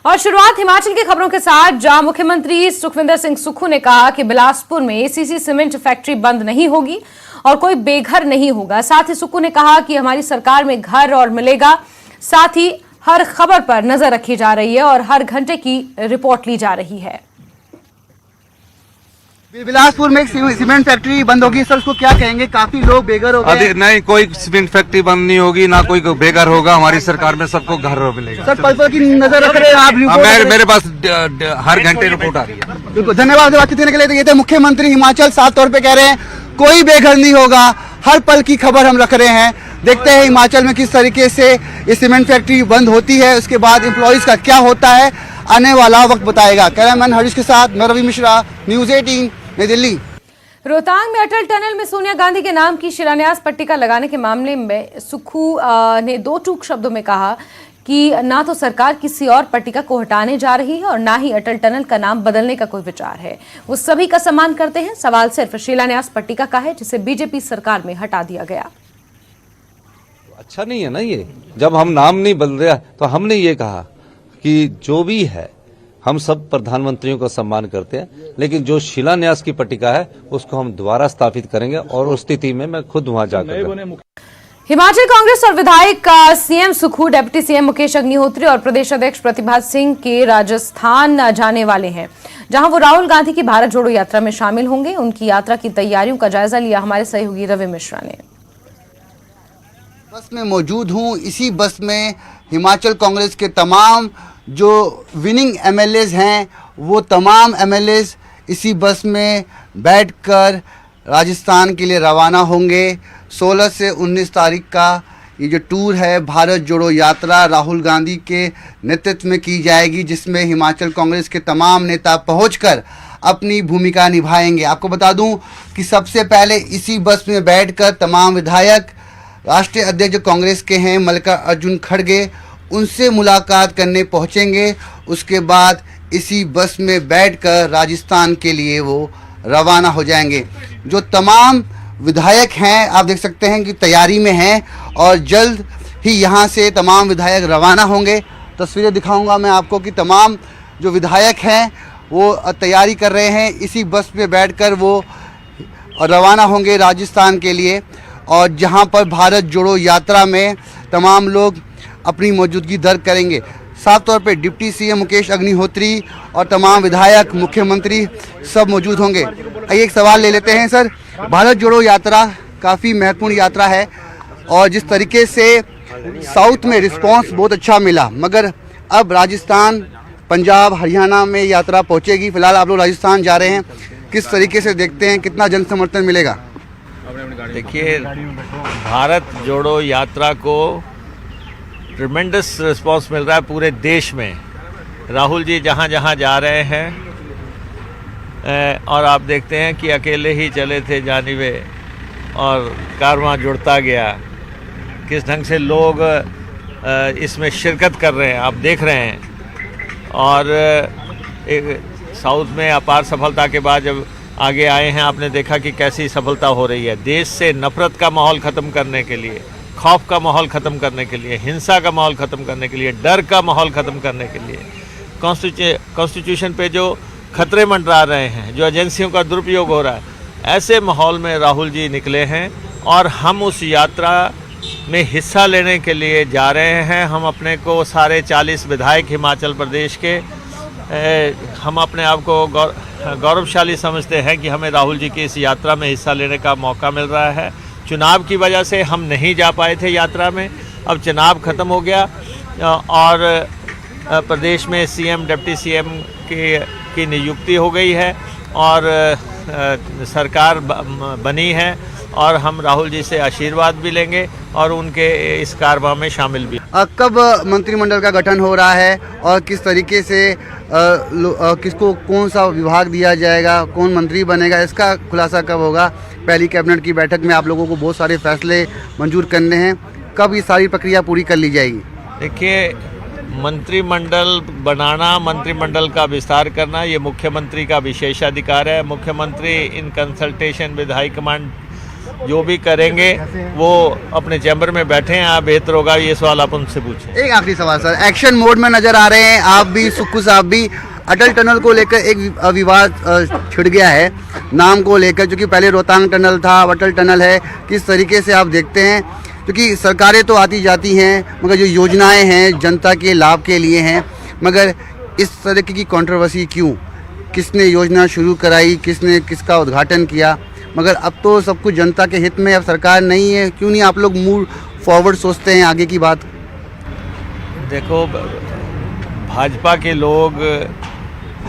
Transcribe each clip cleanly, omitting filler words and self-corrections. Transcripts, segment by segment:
और शुरुआत हिमाचल की खबरों के साथ, जहां मुख्यमंत्री सुखविंदर सिंह सुक्खू ने कहा कि बिलासपुर में एसीसी सीमेंट फैक्ट्री बंद नहीं होगी और कोई बेघर नहीं होगा। साथ ही सुक्खू ने कहा कि हमारी सरकार में घर और मिलेगा। साथ ही हर खबर पर नजर रखी जा रही है और हर घंटे की रिपोर्ट ली जा रही है। बिलासपुर में एक सीमेंट फैक्ट्री बंद होगी सर, उसको क्या कहेंगे? काफी लोग बेघर हो गए। नहीं, कोई सीमेंट फैक्ट्री बंद नहीं होगी, ना कोई बेघर होगा। हमारी सरकार में सबको घर मिलेगा। सर पल की नजर रख रहे हैं आप? मेरे पास हर घंटे रिपोर्ट आ रही है। बिल्कुल, धन्यवाद बातचीत करने के लिए। तो ये थे मुख्यमंत्री हिमाचल, साफ तौर पे कह रहे हैं कोई बेघर नहीं होगा, हर पल की खबर हम रख रहे हैं। देखते हैं हिमाचल में किस तरीके से ये सीमेंट फैक्ट्री बंद होती है, उसके बाद एम्प्लॉइज का क्या होता है, आने वाला वक्त बताएगा। कैमरामैन हरीश के साथ मैं रवि मिश्रा, न्यूज 18 नई दिल्ली। रोहतांग में अटल टनल में सोनिया गांधी के नाम की शिलान्यास पट्टिका लगाने के मामले में सुक्खू ने दो टूक शब्दों में कहा कि ना तो सरकार किसी और पट्टिका को हटाने जा रही है और ना ही अटल टनल का नाम बदलने का कोई विचार है। वो सभी का सम्मान करते हैं। सवाल सिर्फ शिलान्यास पट्टिका का है, जिसे बीजेपी सरकार में हटा दिया गया। अच्छा नहीं है ना ये, जब हम नाम नहीं बदल रहा तो हमने ये कहा कि जो भी है हम सब प्रधानमंत्रियों का सम्मान करते हैं, लेकिन जो शिलान्यास की पट्टिका है उसको हम दोबारा स्थापित करेंगे और उस स्थिति में मैं खुद वहां जाकर। हिमाचल कांग्रेस और विधायक CM Sukhu, deputy CM Mukesh Agnihotri और प्रदेश अध्यक्ष प्रतिभा सिंह के राजस्थान जाने वाले हैं, जहां वो राहुल गांधी की भारत जोड़ो यात्रा में शामिल होंगे। उनकी यात्रा की तैयारियों का जायजा लिया हमारे सहयोगी रवि मिश्रा ने। बस में मौजूद हूं, इसी बस में हिमाचल कांग्रेस के तमाम जो विनिंग एमएलएज हैं वो तमाम एमएलएज इसी बस में बैठकर राजस्थान के लिए रवाना होंगे। 16 से 19 तारीख का ये जो टूर है भारत जोड़ो यात्रा राहुल गांधी के नेतृत्व में की जाएगी, जिसमें हिमाचल कांग्रेस के तमाम नेता पहुंचकर अपनी भूमिका निभाएंगे। आपको बता दूं कि सबसे पहले इसी बस में बैठकर तमाम विधायक, राष्ट्रीय अध्यक्ष जो कांग्रेस के हैं मल्लिकार्जुन खड़गे, उनसे मुलाकात करने पहुंचेंगे। उसके बाद इसी बस में बैठकर राजस्थान के लिए वो रवाना हो जाएंगे। जो तमाम विधायक हैं आप देख सकते हैं कि तैयारी में हैं और जल्द ही यहां से तमाम विधायक रवाना होंगे। तस्वीरें दिखाऊंगा मैं आपको कि तमाम जो विधायक हैं वो तैयारी कर रहे हैं, इसी बस में बैठकर वो रवाना होंगे राजस्थान के लिए। और जहां पर भारत जोड़ो यात्रा में तमाम लोग अपनी मौजूदगी दर्ज करेंगे। साफ तौर पे डिप्टी सीएम मुकेश अग्निहोत्री और तमाम विधायक, मुख्यमंत्री सब मौजूद होंगे। आइए एक सवाल ले लेते हैं सर। भारत जोड़ो यात्रा काफ़ी महत्वपूर्ण यात्रा है और जिस तरीके से साउथ में रिस्पांस बहुत अच्छा मिला, मगर अब राजस्थान, पंजाब, हरियाणा में यात्रा पहुंचेगी। फिलहाल आप लोग राजस्थान जा रहे हैं, किस तरीके से देखते हैं, कितना जन समर्थन मिलेगा? देखिए, भारत जोड़ो यात्रा को ट्रिमेंडस रिस्पांस मिल रहा है पूरे देश में। राहुल जी जहाँ जहाँ जा रहे हैं और आप देखते हैं कि अकेले ही चले थे जानिबे और कारवां जुड़ता गया। किस ढंग से लोग इसमें शिरकत कर रहे हैं आप देख रहे हैं। और एक साउथ में अपार सफलता के बाद जब आगे आए हैं, आपने देखा कि कैसी सफलता हो रही है। देश से नफरत का माहौल ख़त्म करने के लिए, खौफ का माहौल ख़त्म करने के लिए, हिंसा का माहौल ख़त्म करने के लिए, डर का माहौल ख़त्म करने के लिए, कॉन्स्टिट्यूशन पे जो खतरे मंडरा रहे हैं, जो एजेंसियों का दुरुपयोग हो रहा है, ऐसे माहौल में राहुल जी निकले हैं और हम उस यात्रा में हिस्सा लेने के लिए जा रहे हैं। हम अपने को सारे 40 विधायक हिमाचल प्रदेश के हम अपने आप को गौरवशाली समझते हैं कि हमें राहुल जी की इस यात्रा में हिस्सा लेने का मौका मिल रहा है। चुनाव की वजह से हम नहीं जा पाए थे यात्रा में, अब चुनाव ख़त्म हो गया और प्रदेश में सीएम, डिप्टी सीएम की नियुक्ति हो गई है और सरकार बनी है और हम राहुल जी से आशीर्वाद भी लेंगे और उनके इस कारवां में शामिल भी। कब मंत्रिमंडल का गठन हो रहा है और किस तरीके से किसको कौन सा विभाग दिया जाएगा, कौन मंत्री बनेगा, इसका खुलासा कब होगा? पहली कैबिनेट की बैठक में आप लोगों को बहुत सारे फैसले मंजूर करने हैं, कब ये सारी प्रक्रिया पूरी कर ली जाएगी? देखिए, मंत्रिमंडल बनाना, मंत्रिमंडल का विस्तार करना, ये मुख्यमंत्री का विशेषाधिकार है। मुख्यमंत्री in consultation with high command जो भी करेंगे वो अपने चैम्बर में बैठे हैं। आप बेहतर होगा ये सवाल आप उनसे पूछें। एक आखिरी सवाल सर, एक्शन मोड में नजर आ रहे हैं आप भी, सुक्खू साहब भी। अटल टनल को लेकर एक विवाद छिड़ गया है नाम को लेकर, जो कि पहले रोहतांग टनल था, अब अटल टनल है। किस तरीके से आप देखते हैं, क्योंकि सरकारें तो आती जाती हैं मगर जो योजनाएं हैं जनता के लाभ के लिए हैं, मगर इस तरह की कंट्रोवर्सी क्यों? किसने योजना शुरू कराई, किसने किसका उद्घाटन किया? मगर अब तो सब कुछ जनता के हित में, अब सरकार नहीं है, क्यों नहीं आप लोग मूव फॉरवर्ड सोचते हैं आगे की बात? देखो, भाजपा के लोग,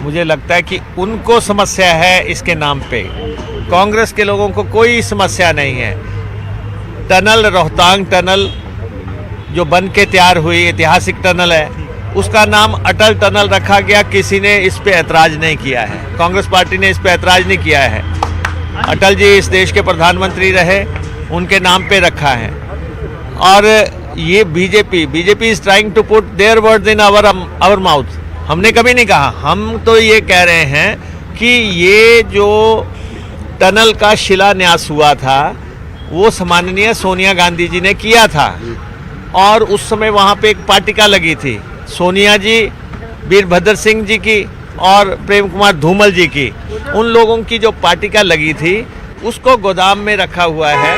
मुझे लगता है कि उनको समस्या है इसके नाम पे। कांग्रेस के लोगों को कोई समस्या नहीं है। टनल, रोहतांग टनल जो बन के तैयार हुई, ऐतिहासिक टनल है, उसका नाम अटल टनल रखा गया। किसी ने इस पे ऐतराज़ नहीं किया है, कांग्रेस पार्टी ने इस पे ऐतराज़ नहीं किया है। अटल जी इस देश के प्रधानमंत्री रहे, उनके नाम पे रखा है। और ये BJP is trying to put their words in our mouth. हमने कभी नहीं कहा, हम तो ये कह रहे हैं कि ये जो टनल का शिलान्यास हुआ था वो सम्माननीय सोनिया गांधी जी ने किया था, और उस समय वहाँ पे एक पार्टिका लगी थी सोनिया जी, वीरभद्र सिंह जी की और प्रेम कुमार धूमल जी की। उन लोगों की जो पार्टिका लगी थी उसको गोदाम में रखा हुआ है।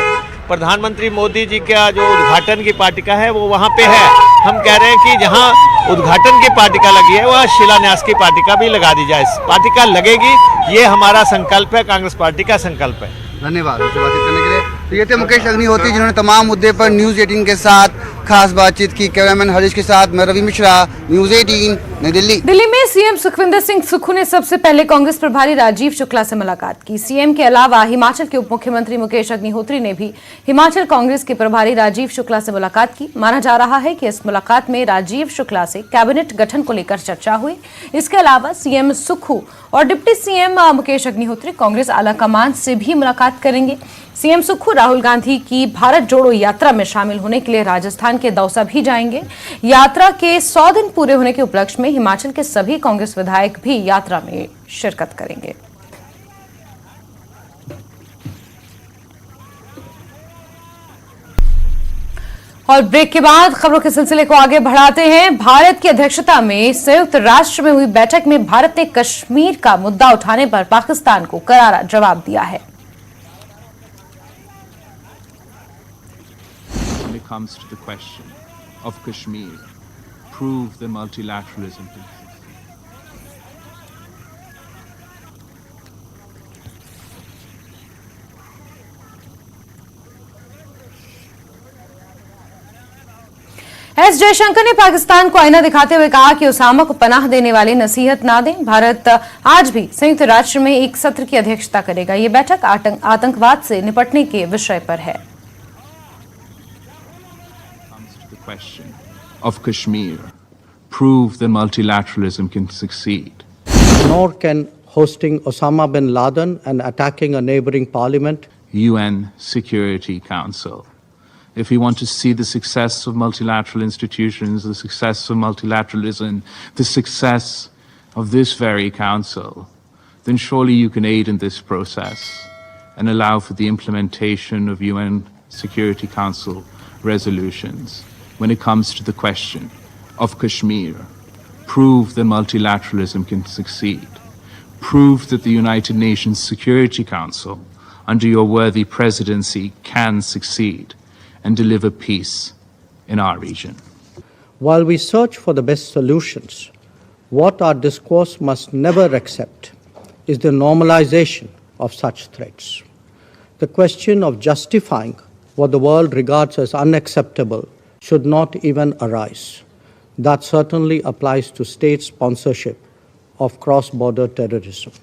प्रधानमंत्री मोदी जी का जो उद्घाटन की पार्टिका है वो वहाँ पे है। हम कह रहे हैं कि जहाँ उद्घाटन की पार्टिका लगी है वहाँ शिलान्यास की पार्टिका भी लगा दी जाए। पार्टिका लगेगी, ये हमारा संकल्प है, कांग्रेस पार्टी का संकल्प है। धन्यवाद मुझसे बातचीत करने के लिए। तो ये थे मुकेश अग्निहोत्री, जिन्होंने तमाम मुद्दे पर न्यूज़ 18 के साथ खास बातचीत की। कैमरामैन हरीश के साथ मैं रवि मिश्रा, न्यूज़ 18 नई दिल्ली। दिल्ली में सीएम सुखविंदर सिंह सुक्खू ने सबसे पहले कांग्रेस प्रभारी राजीव शुक्ला से मुलाकात की। सीएम के अलावा हिमाचल के उप मुख्यमंत्री मुकेश अग्निहोत्री ने भी हिमाचल कांग्रेस के प्रभारी राजीव शुक्ला से मुलाकात की। माना जा रहा है कि इस मुलाकात में राजीव शुक्ला से कैबिनेट गठन को लेकर चर्चा हुई। इसके अलावा सीएम सुक्खू और डिप्टी सीएम मुकेश अग्निहोत्री कांग्रेस आलाकमान से भी मुलाकात करेंगे। सीएम सुक्खू राहुल गांधी की भारत जोड़ो यात्रा में शामिल होने के लिए राजस्थान के दौसा भी जाएंगे। यात्रा के 100 दिन पूरे होने के उपलक्ष्य में हिमाचल के सभी कांग्रेस विधायक भी यात्रा में शिरकत करेंगे। और ब्रेक के बाद खबरों के सिलसिले को आगे बढ़ाते हैं। भारत की अध्यक्षता में संयुक्त राष्ट्र में हुई बैठक में भारत ने कश्मीर का मुद्दा उठाने पर पाकिस्तान को करारा जवाब दिया है। When it comes to the question of Kashmir, prove the multilateralism. S Jaishankar ने पाकिस्तान को आईना दिखाते हुए कहा कि उसामा को पनाह देने वाले नसीहत ना दें। भारत आज भी संयुक्त राष्ट्र में एक सत्र की अध्यक्षता करेगा। ये बैठक आतंकवाद से निपटने के विषय पर है। The question of Kashmir, prove that multilateralism can succeed. Nor can hosting Osama bin Laden and attacking a neighboring parliament. UN Security Council. If we want to see the success of multilateral institutions, the success of multilateralism, the success of this very council, then surely you can aid in this process and allow for the implementation of UN Security Council resolutions. When it comes to the question of Kashmir, prove that multilateralism can succeed. Prove that the United Nations Security Council, under your worthy presidency, can succeed and deliver peace in our region. While we search for the best solutions, what our discourse must never accept is the normalization of such threats. The question of justifying what the world regards as unacceptable should not even arise. That certainly applies to state sponsorship of cross-border terrorism.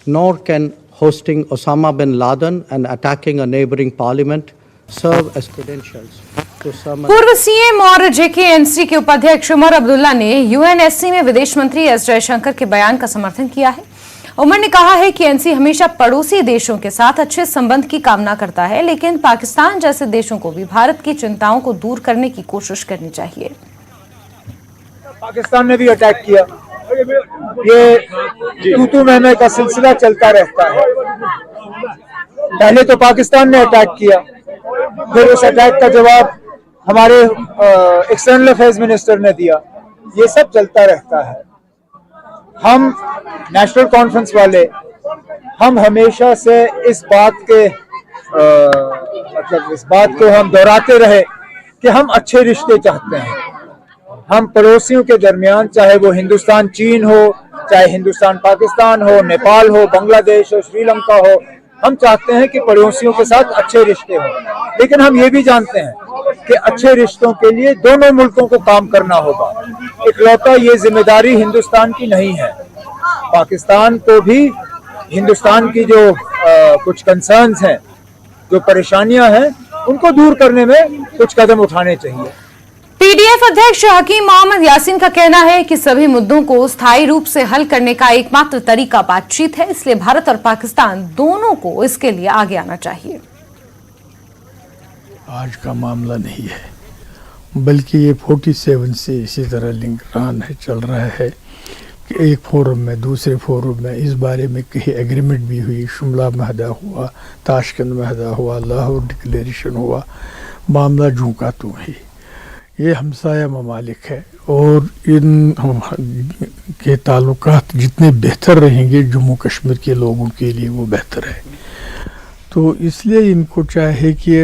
Nor can hosting Osama bin Laden and attacking a neighboring parliament serve as credentials to summon. पूर्व CM और JKNC के उपाध्यक्ष उमर अब्दुल्ला ने UNSC में विदेश मंत्री S Jaishankar के बयान का समर्थन किया है। उमर ने कहा है कि एनसी हमेशा पड़ोसी देशों के साथ अच्छे संबंध की कामना करता है, लेकिन पाकिस्तान जैसे देशों को भी भारत की चिंताओं को दूर करने की कोशिश करनी चाहिए। पाकिस्तान ने भी अटैक किया, ये तू-तू मैं-मैं का सिलसिला चलता रहता है। पहले तो पाकिस्तान ने अटैक किया, फिर उस अटैक का जवाब हमारे एक्सटर्नल अफेयर्स मिनिस्टर ने दिया। ये सब चलता रहता है। हम नेशनल कॉन्फ्रेंस वाले हम हमेशा से इस बात को हम दोहराते रहे कि हम अच्छे रिश्ते चाहते हैं। हम पड़ोसियों के दरमियान, चाहे वो हिंदुस्तान चीन हो, चाहे हिंदुस्तान पाकिस्तान हो, नेपाल हो, बांग्लादेश हो, श्रीलंका हो, हम चाहते हैं कि पड़ोसियों के साथ अच्छे रिश्ते हो। लेकिन हम ये भी जानते हैं कि अच्छे रिश्तों के लिए दोनों मुल्कों को काम करना होगा। इकलौता ये जिम्मेदारी हिंदुस्तान की नहीं है। पाकिस्तान को भी हिंदुस्तान की जो कुछ कंसर्न्स हैं, जो परेशानियां हैं, उनको दूर करने में कुछ कदम उठाने चाहिए। पीडीएफ अध्यक्ष हकीम मोहम्मद यासीन का कहना है कि सभी मुद्दों को स्थायी रूप से हल करने का एकमात्र तरीका बातचीत है, इसलिए भारत और पाकिस्तान दोनों को इसके लिए आगे आना चाहिए। आज का मामला नहीं है, बल्कि ये 47 से इसी तरह लिंक चल रहा है कि एक फोरम में दूसरे फोरम में इस बारे में कहीं एग्रीमेंट भी हुई, शिमला माहदा हुआ, ताशकंद माहदा हुआ, लाहौर डिक्लेरेशन हुआ, मामला झुका तो है। ये हमसाया ममालिक है और इन के ताल्लुकात जितने बेहतर रहेंगे जम्मू कश्मीर के लोगों के लिए वो बेहतर है। तो इसलिए इनको चाहे कि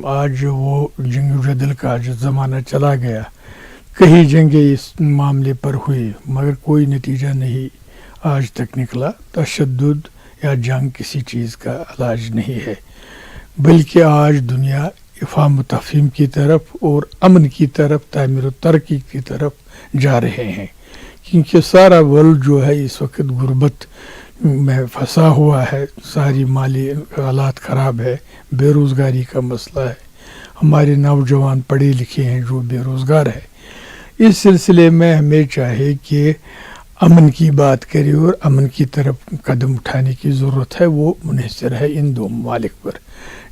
आज वो जंग जदल का जो ज़माना चला गया, कई जंगें इस मामले पर हुई मगर कोई नतीजा नहीं आज तक निकला। तशद्दुद या जंग किसी चीज़ का इलाज नहीं है, बल्कि आज दुनिया इफ़ाम तफ़हीम की तरफ और अमन की तरफ, तामीर और तरक्की की तरफ जा रहे हैं। क्योंकि सारा वर्ल्ड जो है इस वक्त गुर्बत में फंसा हुआ है, सारी माली हालात ख़राब है, बेरोज़गारी का मसला है, हमारे नौजवान पढ़े लिखे हैं जो बेरोज़गार है। इस सिलसिले में हमें चाहे कि अमन की बात करें और अमन की तरफ कदम उठाने की ज़रूरत है। वो मुनहसर है इन दो ममालिक पर।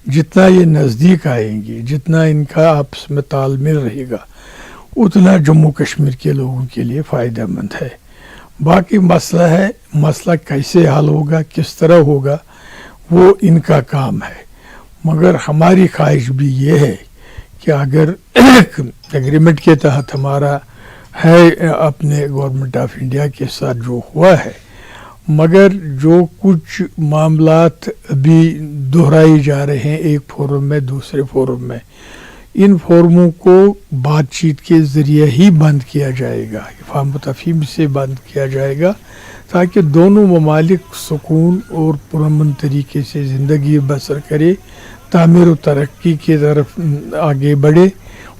जितना ये नज़दीक आएंगे, जितना इनका आपस में तालमेल रहेगा, उतना जम्मू कश्मीर के लोगों के लिए फ़ायदेमंद है। बाकी मसला है, मसला कैसे हल होगा, किस तरह होगा, वो इनका काम है। मगर हमारी ख्वाहिश भी ये है कि अगर एग्रीमेंट के तहत हमारा है अपने गवर्नमेंट ऑफ इंडिया के साथ जो हुआ है, मगर जो कुछ मामलात अभी दोहराए जा रहे हैं एक फोरम में दूसरे फोरम में, इन फोरमों को बातचीत के ज़रिए ही बंद किया जाएगा, इफ़ाम तफ़हीम से बंद किया जाएगा, ताकि दोनों ममालिक सुकून और पुरअमन तरीके से ज़िंदगी बसर करे, तामीर और तरक्की की तरफ आगे बढ़े।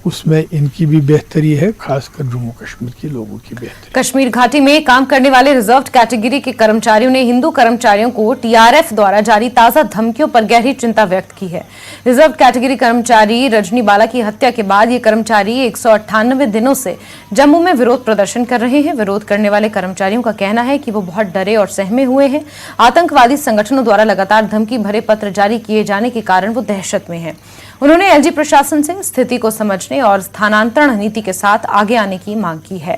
उसमें इनकी भी बेहतरी है, खासकर जम्मू कश्मीर के लोगों की बेहतरी। कश्मीर घाटी में काम करने वाले रिजर्व्ड कैटेगरी के कर्मचारियों ने हिंदू कर्मचारियों को टीआरएफ द्वारा जारी ताज़ा धमकियों पर गहरी चिंता व्यक्त की है। रिजर्व्ड कैटेगरी कर्मचारी रजनी बाला की हत्या के बाद ये कर्मचारी 198 दिनों से जम्मू में विरोध प्रदर्शन कर रहे हैं। विरोध करने वाले कर्मचारियों का कहना है कि वो बहुत डरे और सहमे हुए हैं। आतंकवादी संगठनों द्वारा लगातार धमकी भरे पत्र जारी किए जाने के कारण वो दहशत में हैं। उन्होंने एलजी प्रशासन से स्थिति को समझने और स्थानांतरण नीति के साथ आगे आने की मांग की है।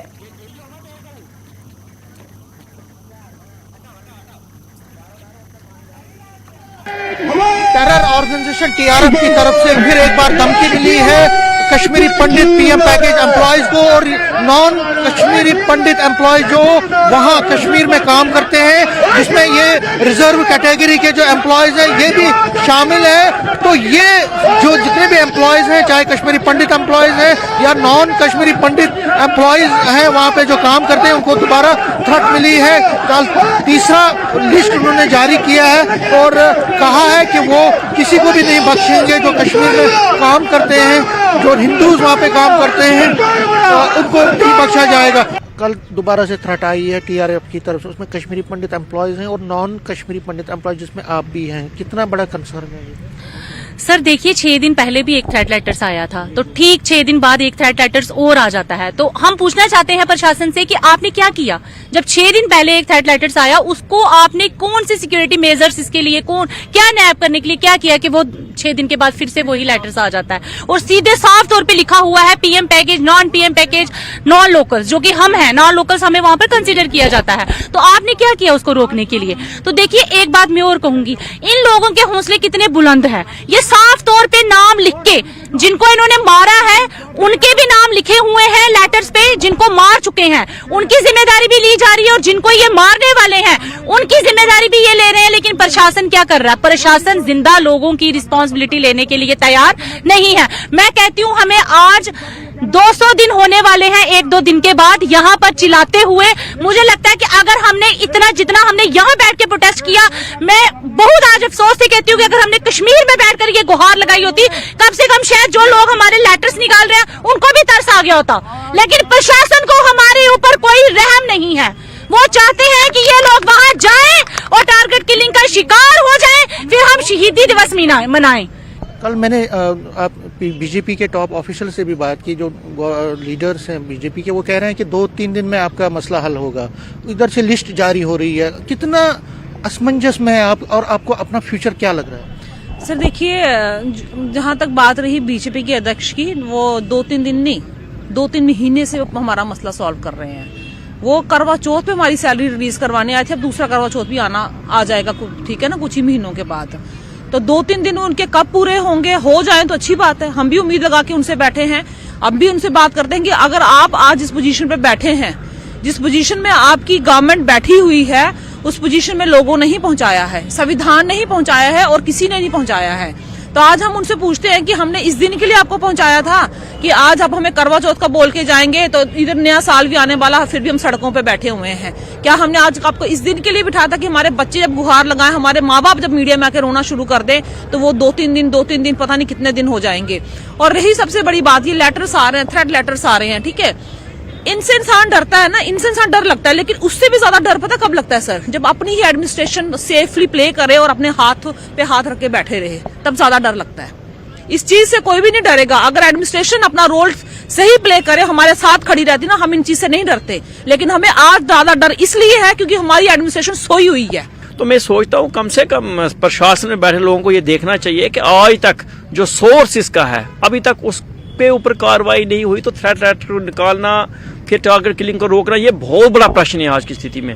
टेरर ऑर्गेनाइजेशन टीआरएफ की तरफ से फिर एक बार धमकी मिली है कश्मीरी पंडित पीएम पैकेज एम्प्लॉयज को और नॉन कश्मीरी पंडित एम्प्लॉय जो वहां कश्मीर में काम करते हैं, जिसमें ये रिजर्व कैटेगरी के जो एम्प्लॉयज हैं ये भी शामिल है। तो ये जो जितने भी एम्प्लॉयज हैं, चाहे कश्मीरी पंडित एम्प्लॉयज हैं या नॉन कश्मीरी पंडित एम्प्लॉयज हैं, वहां पे जो काम करते हैं उनको दोबारा थ्रेट मिली है। कल तीसरा लिस्ट उन्होंने जारी किया है और कहा है कि वो किसी को भी नहीं बख्शेंगे जो कश्मीर में काम करते हैं, जो हिंदूज वहाँ पे काम करते हैं, उनको नहीं बख्शा जाएगा। कल दोबारा से थ्रेट आई है टीआरएफ की तरफ से, उसमें कश्मीरी पंडित एम्प्लॉयज हैं और नॉन कश्मीरी पंडित एम्प्लॉयज जिसमें आप भी हैं। कितना बड़ा कंसर्न है ये? सर देखिए 6 दिन पहले भी एक थ्रेट लेटर्स आया था, तो ठीक 6 दिन बाद एक थ्रेट लेटर्स और आ जाता है। तो हम पूछना चाहते हैं प्रशासन से कि आपने क्या किया? जब 6 दिन पहले एक थ्रेट लेटर्स आया, उसको आपने कौन से सिक्योरिटी मेजर्स इसके लिए क्या नैप करने के लिए क्या किया कि वो 6 दिन के बाद फिर से वही लेटर्स आ जाता है? और सीधे साफ तौर पे लिखा हुआ है PM package, non PM package, non locals, जो कि हम हैं, नॉन लोकल्स हमें वहां पर कंसीडर किया जाता है। तो आपने क्या किया उसको रोकने के लिए? तो देखिए एक बात मैं और कहूंगी, इन लोगों के हौसले कितने बुलंद है। ये साफ तौर पे नाम लिख के, जिनको इन्होंने मारा है उनके भी नाम लिखे हुए हैं लेटर्स पे, जिनको मार चुके हैं उनकी जिम्मेदारी भी ली जा रही है, और जिनको ये मारने वाले हैं उनकी जिम्मेदारी भी ये ले रहे हैं। लेकिन प्रशासन क्या कर रहा है? प्रशासन जिंदा लोगों की रिस्पॉन्सिबिलिटी लेने के लिए तैयार नहीं है। मैं कहती हूँ हमें आज 200 दिन होने वाले हैं, 1-2 दिन के बाद यहाँ पर चिल्लाते हुए। मुझे लगता है कि अगर हमने इतना जितना हमने यहाँ बैठ के प्रोटेस्ट किया, मैं बहुत आज अफसोस से कहती हूँ कि अगर हमने कश्मीर में बैठकर ये गुहार लगाई होती, कम से कम शायद जो लोग हमारे लेटर्स निकाल रहे हैं उनको भी तरस आ गया होता। लेकिन प्रशासन को हमारे ऊपर कोई रहम नहीं है। वो चाहते हैं कि ये लोग वहां जाएं और टारगेट किलिंग का शिकार हो जाएं, फिर हम शहीदी दिवस मनाएं। कल मैंने बीजेपी के टॉप ऑफिशियल से भी बात की, जो लीडर्स हैं बीजेपी के, वो कह रहे हैं कि 2-3 दिन में आपका मसला हल होगा। इधर से लिस्ट जारी हो रही है, कितना असमंजस में है आप, और आपको अपना फ्यूचर क्या लग रहा है? सर देखिए, जहां तक बात रही बीजेपी के अध्यक्ष की, वो 2-3 दिन नहीं, 2-3 महीने से हमारा मसला सॉल्व कर रहे हैं। वो करवा चौथ पे हमारी सैलरी रिलीज करवाने आए थे, अब दूसरा करवा चौथ भी आ जाएगा, ठीक है ना, कुछ ही महीनों के बाद। तो 2-3 दिन उनके कब पूरे होंगे, हो जाए तो अच्छी बात है। हम भी उम्मीद लगा के उनसे बैठे हैं, अब भी उनसे बात करते हैं कि अगर आप आज जिस पोजीशन पे बैठे हैं, जिस पोजीशन में आपकी गवर्नमेंट बैठी हुई है, उस पोजीशन में लोगों ने ही पहुंचाया है, संविधान ने ही पहुंचाया है, और किसी ने नहीं पहुंचाया है। तो आज हम उनसे पूछते हैं कि हमने इस दिन के लिए आपको पहुंचाया था कि आज आप हमें करवा चौथ का बोल के जाएंगे, तो इधर नया साल भी आने वाला है, फिर भी हम सड़कों पे बैठे हुए हैं। क्या हमने आज आपको इस दिन के लिए बिठाया था कि हमारे बच्चे जब गुहार लगाएं, हमारे माँ बाप जब मीडिया में आके रोना शुरू कर दें, तो वो 2-3 दिन पता नहीं कितने दिन हो जाएंगे। और रही सबसे बड़ी बात, ये लेटर्स आ रहे हैं, थ्रेट लेटर्स आ रहे हैं, ठीक है, इनसे इंसान डरता है ना, इनसे इंसान डर लगता है, लेकिन उससे भी ज्यादा डर पता कब लगता है सर? जब अपनी ही एडमिनिस्ट्रेशन सेफली प्ले करे और अपने हाथ पे हाथ रख के बैठे रहे, तब ज्यादा डर लगता है। इस चीज से कोई भी नहीं डरेगा। अगर एडमिनिस्ट्रेशन अपना रोल सही प्ले करे, हमारे साथ खड़ी रहती ना, हम इन चीज से नहीं डरते। लेकिन हमें आज ज्यादा डर इसलिए है क्योंकि हमारी एडमिनिस्ट्रेशन सोई हुई है। तो मैं सोचता हूँ कम से कम प्रशासन में बैठे लोगों को ये देखना चाहिए कि आज तक जो सोर्स इसका है, अभी तक उस पे ऊपर कार्रवाई नहीं हुई, तो थ्रेट लेटर को निकालना, फिर टारगेट किलिंग को रोकना, ये बहुत बड़ा प्रश्न है आज की स्थिति में।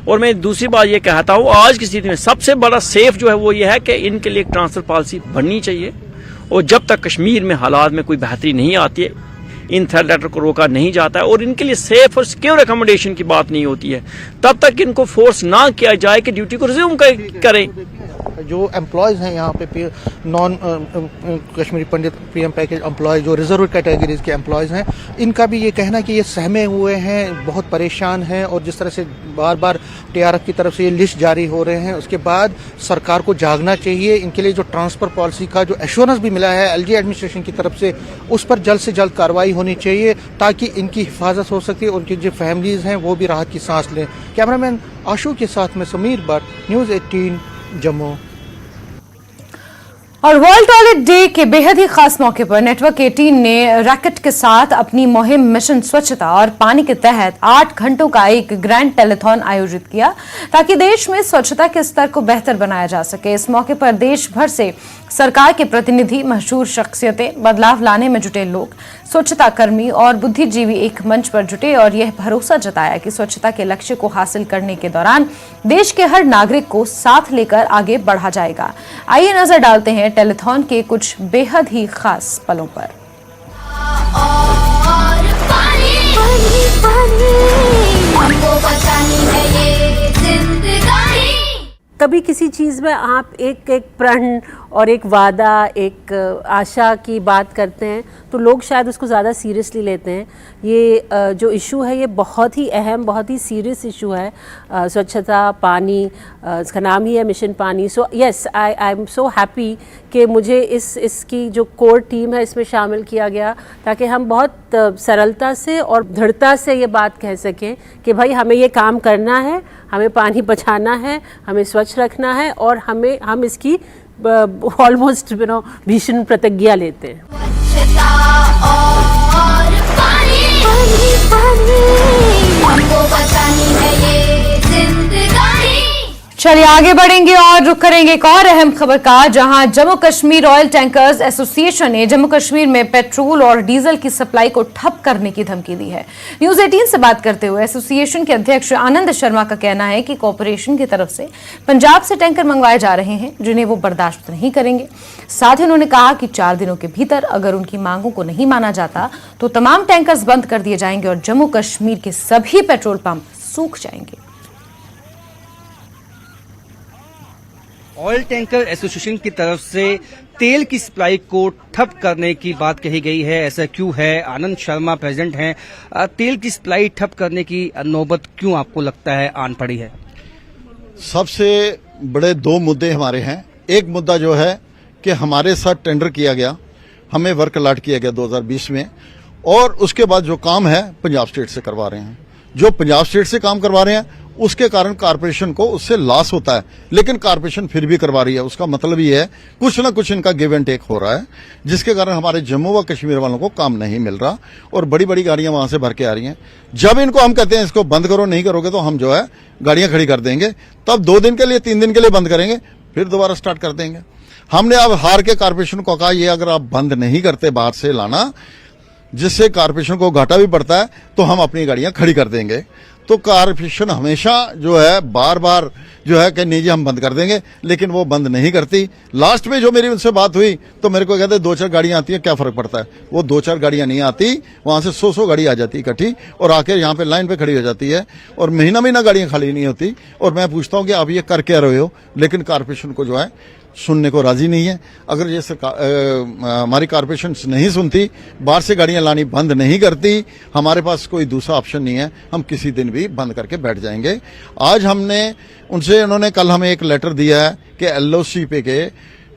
और मैं दूसरी बात ये कहता हूँ, आज की स्थिति में सबसे बड़ा सेफ जो है वो ये है कि इनके लिए एक ट्रांसफर पॉलिसी बननी चाहिए, और जब तक कश्मीर में हालात में कोई बेहतरी नहीं आती है, इन थ्रेट लेटर को रोका नहीं जाता है और इनके लिए सेफ और सिक्योर अकोमोडेशन की बात नहीं होती है, तब तक इनको फोर्स ना किया जाए कि ड्यूटी को रिज्यूम करें। जो एम्प्लॉयज़ हैं यहाँ पे, नॉन कश्मीरी पंडित पीएम पैकेज एम्प्लॉय, जो रिजर्व कैटेगरीज के एम्प्लॉयज़ हैं, इनका भी ये कहना है कि ये सहमे हुए हैं, बहुत परेशान हैं, और जिस तरह से बार बार टीआरएफ की तरफ से ये लिस्ट जारी हो रहे हैं, उसके बाद सरकार को जागना चाहिए। इनके लिए जो ट्रांसफर पॉलिसी का जो एश्योरेंस भी मिला है एलजी एडमिनिस्ट्रेशन की तरफ से, उस पर जल्द से जल्द कार्रवाई होनी चाहिए, ताकि इनकी हिफाजत हो सके और उनकी जो फैमिलीज़ हैं वो भी राहत की सांस लें। कैमरामैन आशू के साथ में समीर भट्ट, न्यूज़ 18 जम्मू। और वर्ल्ड टॉयलेट डे के बेहद ही खास मौके पर नेटवर्क 18 ने रैकेट के साथ अपनी मुहिम मिशन स्वच्छता और पानी के तहत 8 घंटों का एक ग्रैंड टेलीथॉन आयोजित किया, ताकि देश में स्वच्छता के स्तर को बेहतर बनाया जा सके। इस मौके पर देश भर से सरकार के प्रतिनिधि, मशहूर शख्सियतें, बदलाव लाने में जुटे लोग, स्वच्छता कर्मी और बुद्धिजीवी एक मंच पर जुटे और यह भरोसा जताया कि स्वच्छता के लक्ष्य को हासिल करने के दौरान देश के हर नागरिक को साथ लेकर आगे बढ़ा जाएगा। आइए नजर डालते हैं टेलीथॉन के कुछ बेहद ही खास पलों पर। कभी किसी चीज़ में आप एक प्रण और एक वादा, एक आशा की बात करते हैं तो लोग शायद उसको ज़्यादा सीरियसली लेते हैं। ये जो इशू है ये बहुत ही अहम, बहुत ही सीरियस इशू है, स्वच्छता, पानी, इसका नाम ही है मिशन पानी। So yes, I am so happy कि मुझे इसकी जो कोर टीम है इसमें शामिल किया गया, ताकि हम बहुत सरलता से और दृढ़ता से ये बात कह सकें कि भाई हमें ये काम करना है, हमें पानी बचाना है, हमें स्वच्छ रखना है और हम इसकी ऑलमोस्ट भीषण प्रतिज्ञा लेते हैं। चलिए आगे बढ़ेंगे और रुख करेंगे एक और अहम खबर का, जहां Jammu Kashmir oil tankers association ने जम्मू कश्मीर में पेट्रोल और डीजल की सप्लाई को ठप करने की धमकी दी है। न्यूज 18 से बात करते हुए एसोसिएशन के अध्यक्ष आनंद शर्मा का कहना है कि कॉरपोरेशन की तरफ से पंजाब से टैंकर मंगवाए जा रहे हैं जिन्हें वो बर्दाश्त नहीं करेंगे। साथ ही उन्होंने कहा कि 4 दिनों के भीतर अगर उनकी मांगों को नहीं माना जाता तो तमाम टैंकर्स बंद कर दिए जाएंगे और जम्मू कश्मीर के सभी पेट्रोल पंप सूख जाएंगे। ऑयल टैंकर एसोसिएशन की तरफ से तेल की सप्लाई को ठप करने की बात कही गई है, ऐसा क्यों है? आनंद शर्मा प्रेसिडेंट हैं। तेल की सप्लाई ठप करने की नौबत क्यों आपको लगता है आन पड़ी है? सबसे बड़े 2 मुद्दे हमारे हैं। एक मुद्दा जो है कि हमारे साथ टेंडर किया गया, हमें वर्क अलॉट किया गया 2020 में, और उसके बाद जो काम है पंजाब स्टेट से करवा रहे हैं। जो पंजाब स्टेट से काम करवा रहे हैं उसके कारण कारपोरेशन को उससे लॉस होता है, लेकिन कारपोरेशन फिर भी करवा रही है। उसका मतलब ये है कुछ ना कुछ इनका गिव एंड टेक हो रहा है, जिसके कारण हमारे जम्मू व कश्मीर वालों को काम नहीं मिल रहा और बड़ी बड़ी गाड़ियां वहां से भर के आ रही हैं। जब इनको हम कहते हैं इसको बंद करो, नहीं करोगे तो हम जो है गाड़ियां खड़ी कर देंगे, तब 2 दिन के लिए 3 दिन के लिए बंद करेंगे, फिर दोबारा स्टार्ट कर देंगे। हमने अब हार के कारपोरेशन को कहा ये अगर आप बंद नहीं करते बाहर से लाना, जिससे कारपोरेशन को घाटा भी पड़ता है, तो हम अपनी गाड़ियां खड़ी कर देंगे। तो कारपोरेशन हमेशा जो है बार बार जो है कि नहीं जी हम बंद कर देंगे, लेकिन वो बंद नहीं करती। लास्ट में जो मेरी उनसे बात हुई तो मेरे को कहते 2-4 गाड़ियां आती हैं, क्या फर्क पड़ता है? वो 2-4 गाड़ियां नहीं आती, वहां से 100 गाड़ी आ जाती इकट्ठी और आके यहाँ पे लाइन पे खड़ी हो जाती है और महीना गाड़ियां खाली नहीं होती। और मैं पूछता हूँ कि आप ये कर क्या रहे हो? लेकिन कारपोरेशन को जो है सुनने को राजी नहीं है। अगर ये हमारी कारपोरेशन नहीं सुनती, बाहर से गाड़ियां लानी बंद नहीं करती, हमारे पास कोई दूसरा ऑप्शन नहीं है, हम किसी दिन भी बंद करके बैठ जाएंगे। आज हमने उनसे, उन्होंने कल हमें एक लेटर दिया है कि एलओसी पे के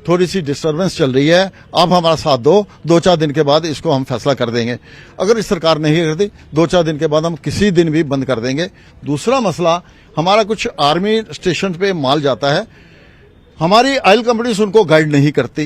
थोड़ी सी डिस्टर्बेंस चल रही है, आप हमारा साथ दो, 2-4 दिन के बाद इसको हम फैसला कर देंगे। अगर इस सरकार नहीं करती 2-4 दिन के बाद हम किसी दिन भी बंद कर देंगे। दूसरा मसला, हमारा कुछ आर्मी स्टेशन पे माल जाता है, हमारी ऑयल कंपनीज उनको गाइड नहीं करती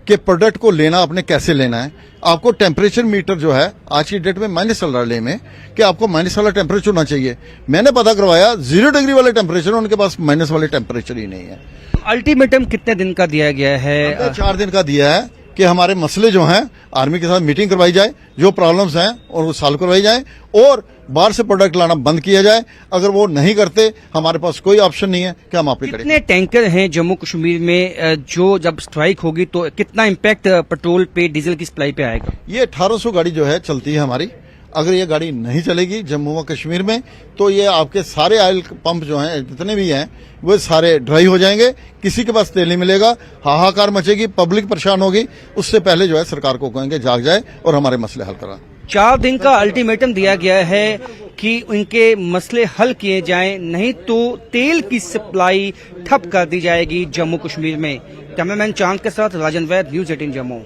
कि प्रोडक्ट को लेना आपने कैसे लेना है। आपको टेम्परेचर मीटर जो है आज की डेट में माइनस चल रहा है में कि आपको माइनस वाला टेम्परेचर होना चाहिए। मैंने पता करवाया 0 डिग्री वाले टेम्परेचर, उनके पास माइनस वाले टेम्परेचर ही नहीं है। अल्टीमेटम कितने दिन का दिया गया है? 4 दिन का दिया है कि हमारे मसले जो हैं आर्मी के साथ मीटिंग करवाई जाए, जो प्रॉब्लम्स हैं और वो सॉल्व करवाई जाए और बाहर से प्रोडक्ट लाना बंद किया जाए। अगर वो नहीं करते हमारे पास कोई ऑप्शन नहीं है कि हम आप ही करें। कितने टैंकर हैं जम्मू कश्मीर में जो जब स्ट्राइक होगी तो कितना इम्पैक्ट पेट्रोल पे डीजल की सप्लाई पे आएगा? ये 1800 गाड़ी जो है चलती है हमारी। अगर ये गाड़ी नहीं चलेगी जम्मू व कश्मीर में तो ये आपके सारे ऑयल पंप जो हैं जितने भी हैं वो सारे ड्राई हो जाएंगे, किसी के पास तेल नहीं मिलेगा, हाहाकार मचेगी, पब्लिक परेशान होगी। उससे पहले जो है सरकार को कहेंगे जाग जाए और हमारे मसले हल करा। 4 दिन का अल्टीमेटम दिया गया है कि उनके मसले हल किए जाएं, नहीं तो तेल की सप्लाई ठप कर दी जाएगी जम्मू कश्मीर में। कैमरामैन चांद के साथ राजन वैद, न्यूज 18 जम्मू।